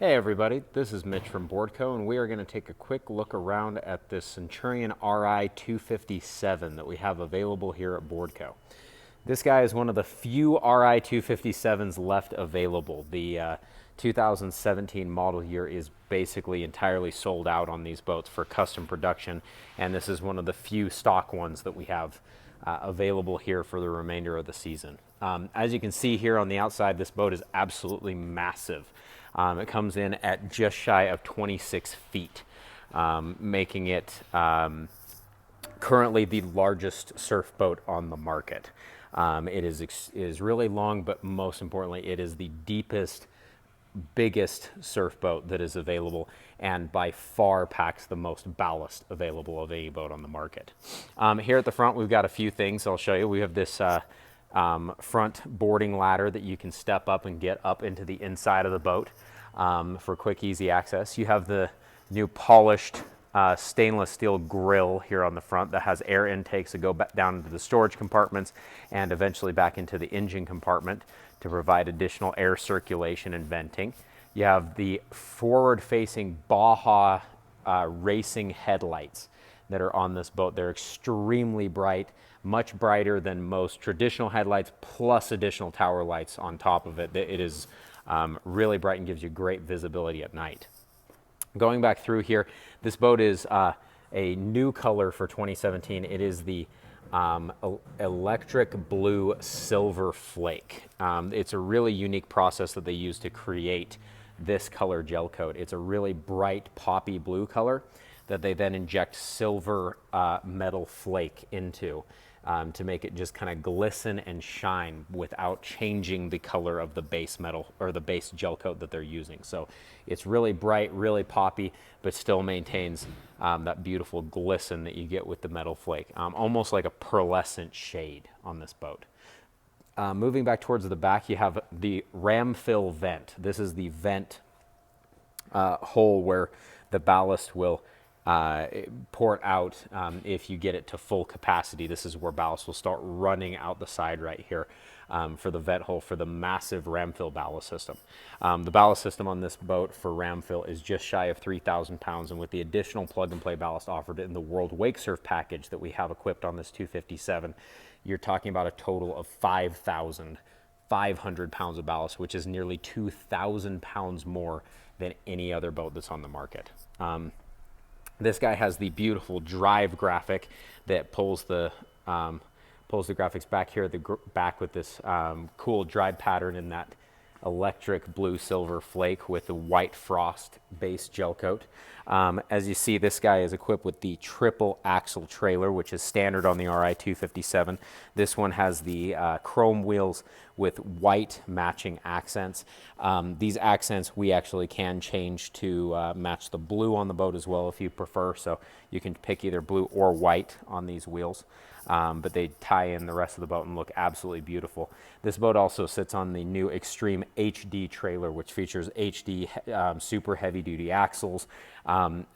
Hey everybody, this is Mitch from Boardco, and we are going to take a quick look around at this Centurion Ri257 that we have available here at Boardco. This guy is one of the few Ri257s left available. The 2017 model year is basically entirely sold out on these boats for custom production, and this is one of the few stock ones that we have available here for the remainder of the season. As you can see here on the outside, this boat is absolutely massive. It comes in at just shy of 26 feet, making it currently the largest surf boat on the market. It is really long, but most importantly, it is the deepest, biggest surf boat that is available, and by far packs the most ballast available of any boat on the market. Here at the front, we've got a few things I'll show you. We have this front boarding ladder that you can step up and get up into the inside of the boat for quick, easy access. You have the new polished stainless steel grill here on the front that has air intakes that go back down into the storage compartments and eventually back into the engine compartment to provide additional air circulation and venting. You have the forward-facing Baja racing headlights that are on this boat. They're extremely bright, much brighter than most traditional headlights, plus additional tower lights on top of it. It is really bright and gives you great visibility at night. Going back through here, this boat is a new color for 2017. It is the electric blue silver flake. It's a really unique process that they use to create this color gel coat. It's a really bright poppy blue color that they then inject silver metal flake into to make it just kind of glisten and shine without changing the color of the base metal or the base gel coat that they're using. So it's really bright, really poppy, but still maintains that beautiful glisten that you get with the metal flake, almost like a pearlescent shade on this boat. Moving back towards the back, you have the ram fill vent. This is the vent hole where the ballast will pour out if you get it to full capacity. This is where ballast will start running out the side right here for the vent hole for the massive ram fill ballast system. The ballast system on this boat for ram fill is just shy of 3,000 pounds, and with the additional plug and play ballast offered in the World Wake Surf package that we have equipped on this 257, you're talking about a total of 5,500 pounds of ballast, which is nearly 2,000 pounds more than any other boat that's on the market. This guy has the beautiful drive graphic that pulls the graphics back here at the back with this cool drive pattern in that electric blue silver flake with the white frost base gel coat. As you see, this guy is equipped with the triple axle trailer, which is standard on the Ri257. This one has the chrome wheels with white matching accents. These accents we actually can change to match the blue on the boat as well if you prefer, so you can pick either blue or white on these wheels. But they tie in the rest of the boat and look absolutely beautiful. This boat also sits on the new Extreme HD trailer, which features HD super heavy duty axles,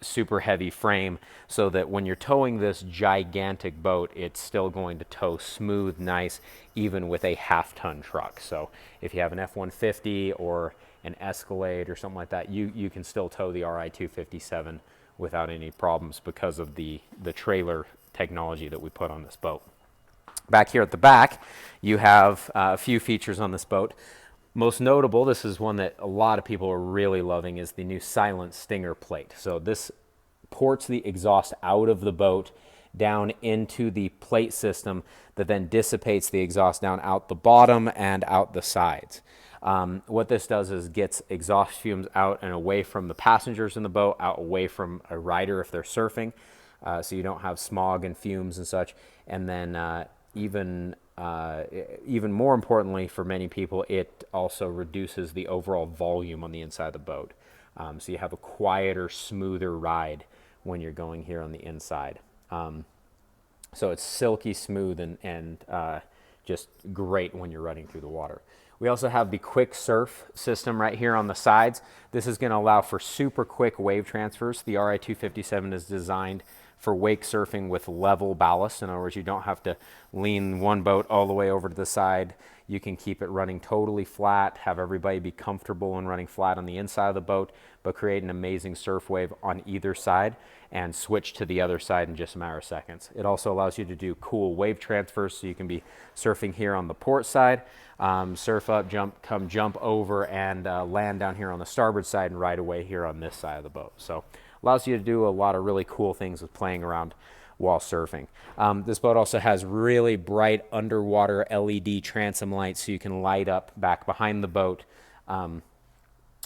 super heavy frame, so that when you're towing this gigantic boat, it's still going to tow smooth, nice, even with a half-ton truck. So if you have an F-150 or an Escalade or something like that, you can still tow the Ri257 without any problems because of the trailer technology that we put on this boat. Back here at the back, you have a few features on this boat. Most notable, this is one that a lot of people are really loving, is the new silent stinger plate. So this ports the exhaust out of the boat down into the plate system that then dissipates the exhaust down out the bottom and out the sides. What this does is gets exhaust fumes out and away from the passengers in the boat, out away from a rider if they're surfing, so you don't have smog and fumes and such. And then even more importantly for many people, it also reduces the overall volume on the inside of the boat. So you have a quieter, smoother ride when you're going here on the inside. So it's silky smooth and just great when you're running through the water. We also have the quick surf system right here on the sides. This is going to allow for super quick wave transfers. The Ri257 is designed for wake surfing with level ballast. In other words, you don't have to lean one boat all the way over to the side. You can keep it running totally flat, have everybody be comfortable in running flat on the inside of the boat, but create an amazing surf wave on either side and switch to the other side in just a matter of seconds. It also allows you to do cool wave transfers, so you can be surfing here on the port side, surf up, jump over, and land down here on the starboard side and ride away here on this side of the boat. So allows you to do a lot of really cool things with playing around while surfing. This boat also has really bright underwater LED transom lights, so you can light up back behind the boat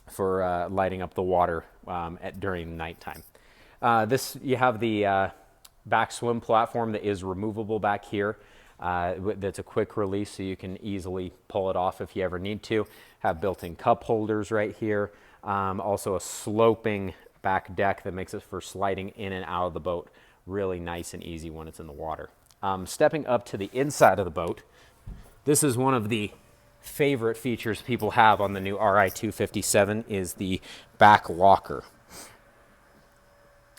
for lighting up the water during nighttime. You have the back swim platform that is removable back here. That's a quick release, so you can easily pull it off if you ever need to. Have built-in cup holders right here. Also a sloping back deck that makes it for sliding in and out of the boat really nice and easy when it's in the water. Stepping up to the inside of the boat, this is one of the favorite features people have on the new Ri257 is the back locker.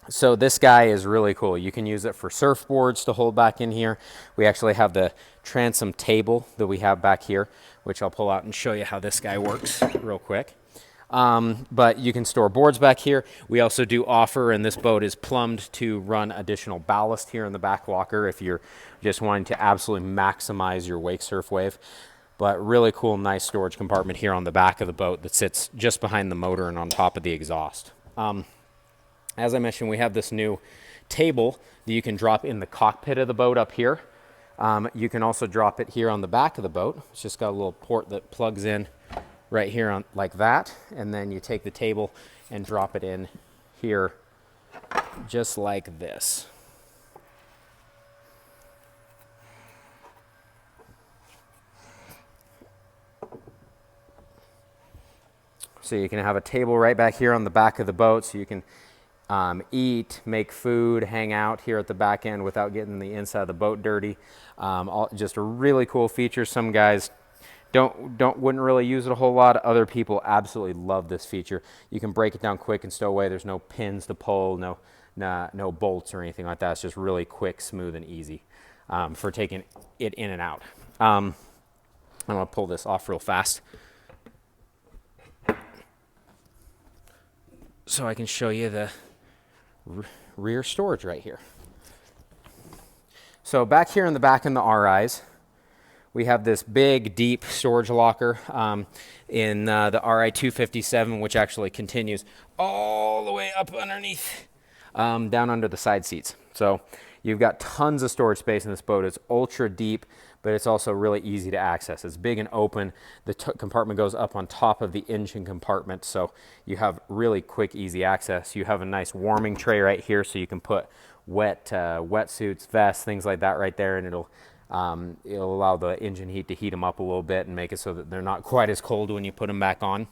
So this guy is really cool. You can use it for surfboards to hold back in here. We actually have the transom table that we have back here, which I'll pull out and show you how this guy works real quick. But you can store boards back here. We also do offer, and this boat is plumbed to run additional ballast here in the back locker if you're just wanting to absolutely maximize your wake surf wave. But really cool, nice storage compartment here on the back of the boat that sits just behind the motor and on top of the exhaust. As I mentioned, we have this new table that you can drop in the cockpit of the boat up here. You can also drop it here on the back of the boat. It's just got a little port that plugs in right here on like that, and then you take the table and drop it in here just like this. So you can have a table right back here on the back of the boat, so you can eat, make food, hang out here at the back end without getting the inside of the boat dirty. Just a really cool feature. Some guys wouldn't really use it a whole lot. Other people absolutely love this feature. You can break it down quick and stow away. There's no pins to pull, no bolts or anything like that. It's just really quick, smooth, and easy for taking it in and out. I'm gonna pull this off real fast so I can show you the rear storage right here. So back here in the back in the RIs, we have this big, deep storage locker in the Ri257, which actually continues all the way up underneath, down under the side seats. So you've got tons of storage space in this boat. It's ultra deep, but it's also really easy to access. It's big and open. The compartment goes up on top of the engine compartment, so you have really quick, easy access. You have a nice warming tray right here, so you can put wetsuits, vests, things like that right there, and it'll allow the engine heat to heat them up a little bit and make it so that they're not quite as cold when you put them back on.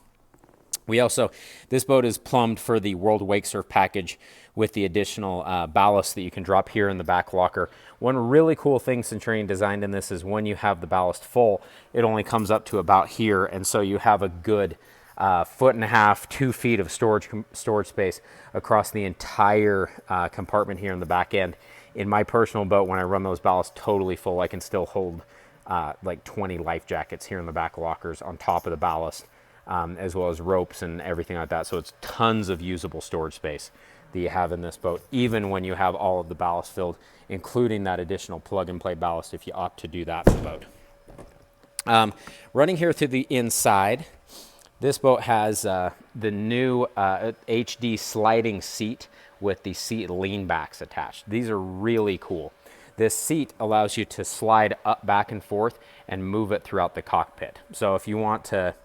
This boat is plumbed for the World Wake Surf package with the additional ballast that you can drop here in the back locker. One really cool thing Centurion designed in this is when you have the ballast full, it only comes up to about here, and so you have a good 1.5 feet, 2 feet of storage space across the entire compartment here in the back end. In my personal boat, when I run those ballasts totally full, I can still hold like 20 life jackets here in the back lockers on top of the ballast, as well as ropes and everything like that. So it's tons of usable storage space that you have in this boat, even when you have all of the ballast filled, including that additional plug-and-play ballast if you opt to do that for the boat. Running here through the inside, this boat has the new HD sliding seat with the seat lean backs attached. These are really cool. This seat allows you to slide up, back and forth and move it throughout the cockpit. So if you want to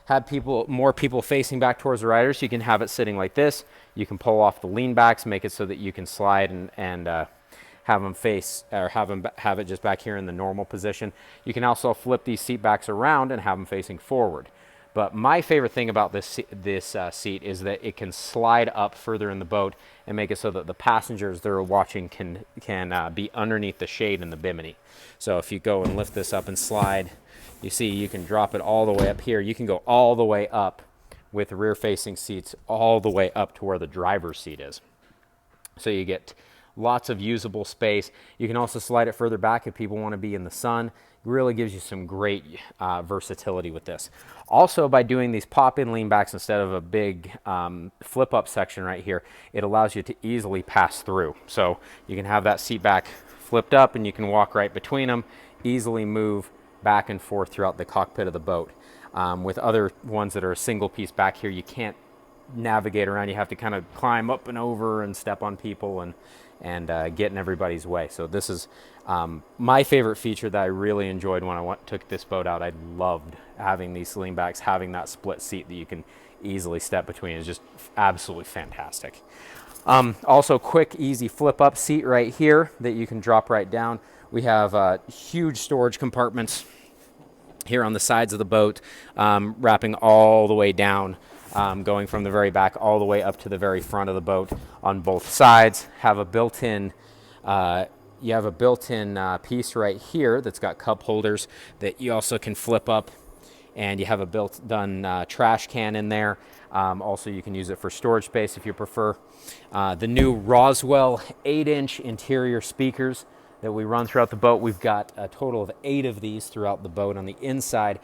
have more people facing back towards the riders, you can have it sitting like this. You can pull off the lean backs, make it so that you can slide and have them face, or have it just back here in the normal position. You can also flip these seat backs around and have them facing forward. But my favorite thing about this seat is that it can slide up further in the boat and make it so that the passengers that are watching can be underneath the shade in the bimini. So if you go and lift this up and slide, you see you can drop it all the way up here. You can go all the way up with rear-facing seats all the way up to where the driver's seat is. So you get lots of usable space. You can also slide it further back if people want to be in the sun. Really gives you some great versatility with this. Also, by doing these pop-in lean backs instead of a big flip-up section right here, it allows you to easily pass through. So you can have that seat back flipped up and you can walk right between them, easily move back and forth throughout the cockpit of the boat. With other ones that are a single piece back here, you can't navigate around. You have to kind of climb up and over and step on people and get in everybody's way. So this is my favorite feature that I really enjoyed when I took this boat out. I loved having these lean backs, having that split seat that you can easily step between. Is just absolutely fantastic. Also, quick, easy flip-up seat right here that you can drop right down. We have huge storage compartments here on the sides of the boat, wrapping all the way down, going from the very back all the way up to the very front of the boat on both sides. Have a built-in, you have a built-in piece right here that's got cup holders that you also can flip up, and you have a built-in trash can in there. Also, you can use it for storage space if you prefer. The new Roswell 8-inch interior speakers that we run throughout the boat. We've got a total of 8 of these throughout the boat on the inside,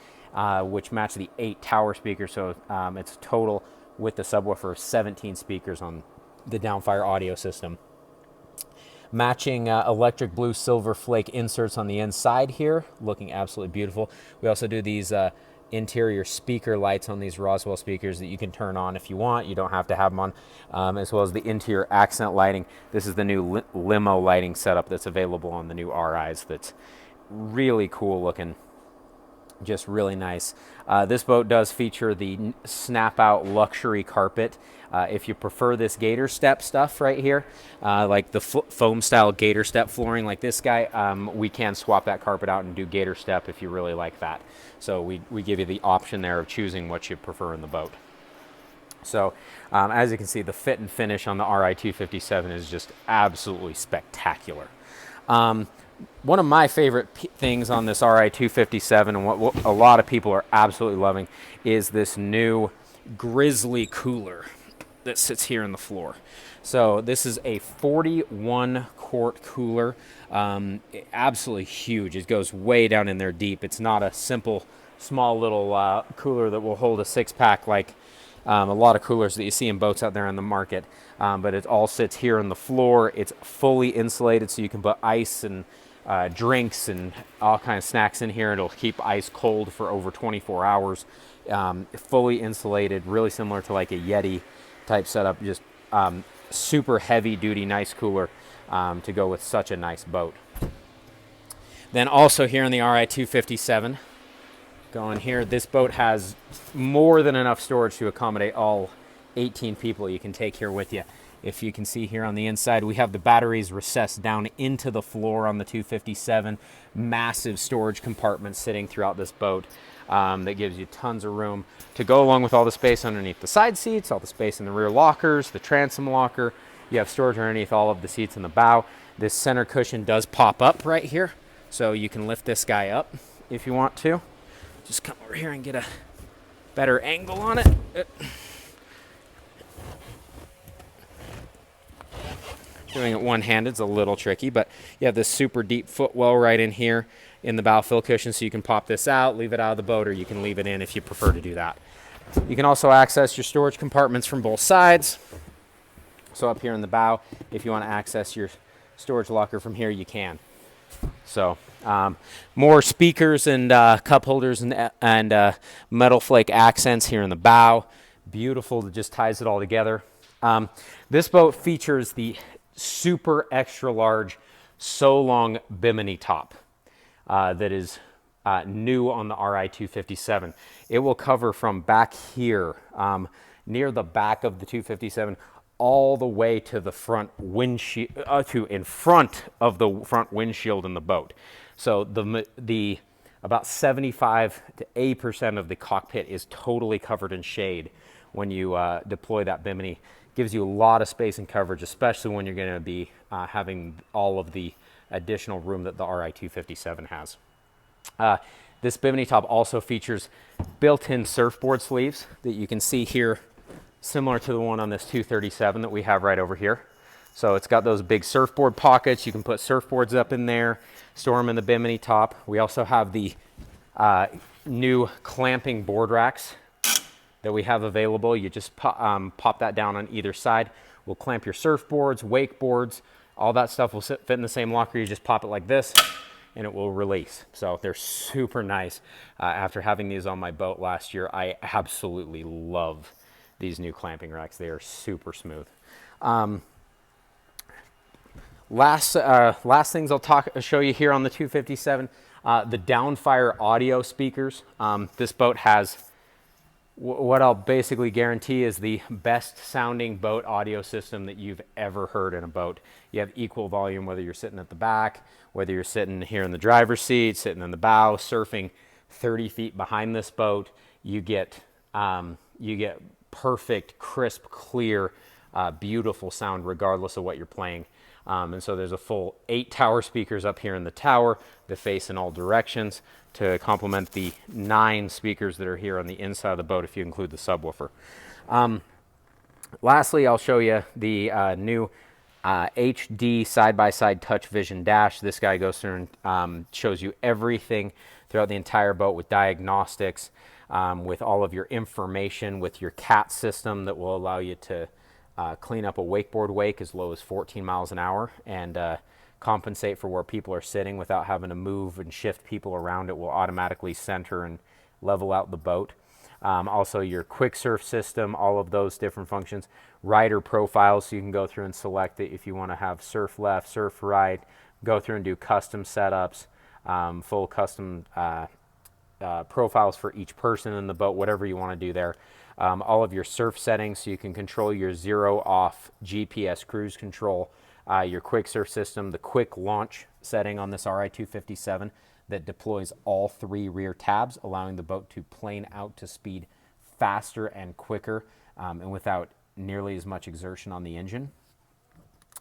which match the 8 tower speakers. So it's a total with the subwoofer 17 speakers on the downfire audio system. Matching electric blue silver flake inserts on the inside here, looking absolutely beautiful. We also do these interior speaker lights on these Roswell speakers that you can turn on if you want. You don't have to have them on, as well as the interior accent lighting. This is the new limo lighting setup that's available on the new RIs. That's really cool looking, just really nice. This boat does feature the snap out luxury carpet. If you prefer this gator step stuff right here, like the foam style gator step flooring like this guy, we can swap that carpet out and do gator step if you really like that. So we give you the option there of choosing what you prefer in the boat. So as you can see, the fit and finish on the Ri257 is just absolutely spectacular. One of my favorite things on this Ri257, and what a lot of people are absolutely loving, is this new Grizzly Cooler that sits here in the floor. So this is a 41 quart cooler, absolutely huge. It goes way down in there deep. It's not a simple small little cooler that will hold a 6-pack like a lot of coolers that you see in boats out there on the market, but it all sits here on the floor. It's fully insulated, so you can put ice and drinks and all kinds of snacks in here. It'll keep ice cold for over 24 hours. Fully insulated, really similar to like a Yeti type setup. Just super heavy duty, nice cooler to go with such a nice boat. Then also here in the Ri257, going here, this boat has more than enough storage to accommodate all 18 people you can take here with you. If you can see here on the inside, we have the batteries recessed down into the floor on the 257. Massive storage compartments sitting throughout this boat that gives you tons of room to go along with all the space underneath the side seats, all the space in the rear lockers, the transom locker. You have storage underneath all of the seats in the bow. This center cushion does pop up right here, so you can lift this guy up if you want to. Just come over here and get a better angle on it. Doing it one-handed is a little tricky, but you have this super deep footwell right in here in the bow fill cushion, so you can pop this out, leave it out of the boat, or you can leave it in if you prefer to do that. You can also access your storage compartments from both sides. So up here in the bow, if you want to access your storage locker from here, you can. So more speakers and cup holders and metal flake accents here in the bow. Beautiful, it just ties it all together. This boat features the super extra large so long bimini top that is new on the Ri257. It will cover from back here near the back of the 257 all the way to the front windshield, to in front of the front windshield in the boat. So the about 75 to 80% of the cockpit is totally covered in shade when you deploy that bimini. Gives you a lot of space and coverage, especially when you're going to be having all of the additional room that the Ri257 has. This bimini top also features built-in surfboard sleeves that you can see here, similar to the one on this 237 that we have right over here. So it's got those big surfboard pockets. You can put surfboards up in there, store them in the bimini top. We also have the new clamping board racks that we have available. You just pop that down on either side. We'll clamp your surfboards, wakeboards, all that stuff will fit in the same locker. You just pop it like this and it will release. So they're super nice. After having these on my boat last year, I absolutely love these new clamping racks. They are super smooth. Last things I'll show you here on the 257, the Downfire audio speakers. This boat has what I'll basically guarantee is the best sounding boat audio system that you've ever heard in a boat. You have equal volume whether you're sitting at the back, whether you're sitting here in the driver's seat, sitting in the bow, surfing 30 feet behind this boat. You get perfect, crisp, clear, beautiful sound regardless of what you're playing. And so there's a full 8 tower speakers up here in the tower that face in all directions to complement the 9 speakers that are here on the inside of the boat if you include the subwoofer. Lastly, I'll show you the new HD side-by-side touch vision dash. This guy goes through and shows you everything throughout the entire boat with diagnostics, with all of your information, with your CAT system that will allow you to clean up a wakeboard wake as low as 14 miles an hour and compensate for where people are sitting without having to move and shift people around. It will automatically center and level out the boat. Also your quick surf system, all of those different functions. Rider profiles, so you can go through and select it if you want to have surf left, surf right, go through and do custom setups, full custom profiles for each person in the boat, whatever you want to do there. All of your surf settings, so you can control your 0 off GPS cruise control, your quick surf system, the quick launch setting on this Ri257 that deploys all 3 rear tabs, allowing the boat to plane out to speed faster and quicker and without nearly as much exertion on the engine.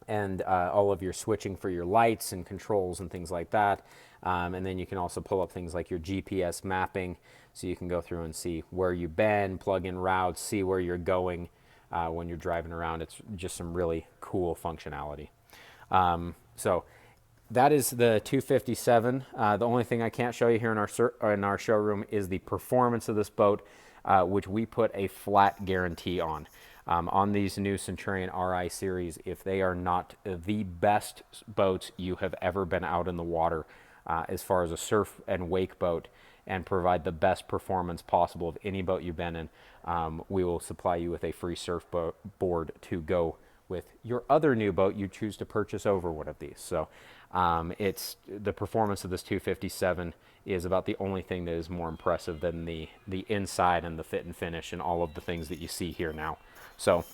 And all of your switching for your lights and controls and things like that. And then you can also pull up things like your GPS mapping, so you can go through and see where you've been, plug in routes, see where you're going when you're driving around. It's just some really cool functionality. So that is the 257. The only thing I can't show you here in our showroom is the performance of this boat, which we put a flat guarantee on. On these new Centurion Ri series, if they are not the best boats you have ever been out in the water as far as a surf and wake boat, and provide the best performance possible of any boat you've been in, we will supply you with a free surfboard to go with your other new boat you choose to purchase over one of these. So it's the performance of this 257 is about the only thing that is more impressive than the inside and the fit and finish and all of the things that you see here now. So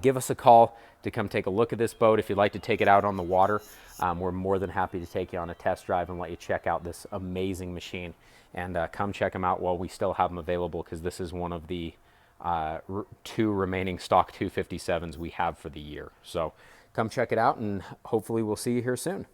give us a call to come take a look at this boat. If you'd like to take it out on the water, we're more than happy to take you on a test drive and let you check out this amazing machine. And come check them out while we still have them available, because this is one of the 2 remaining stock 257s we have for the year. So come check it out, and hopefully we'll see you here soon.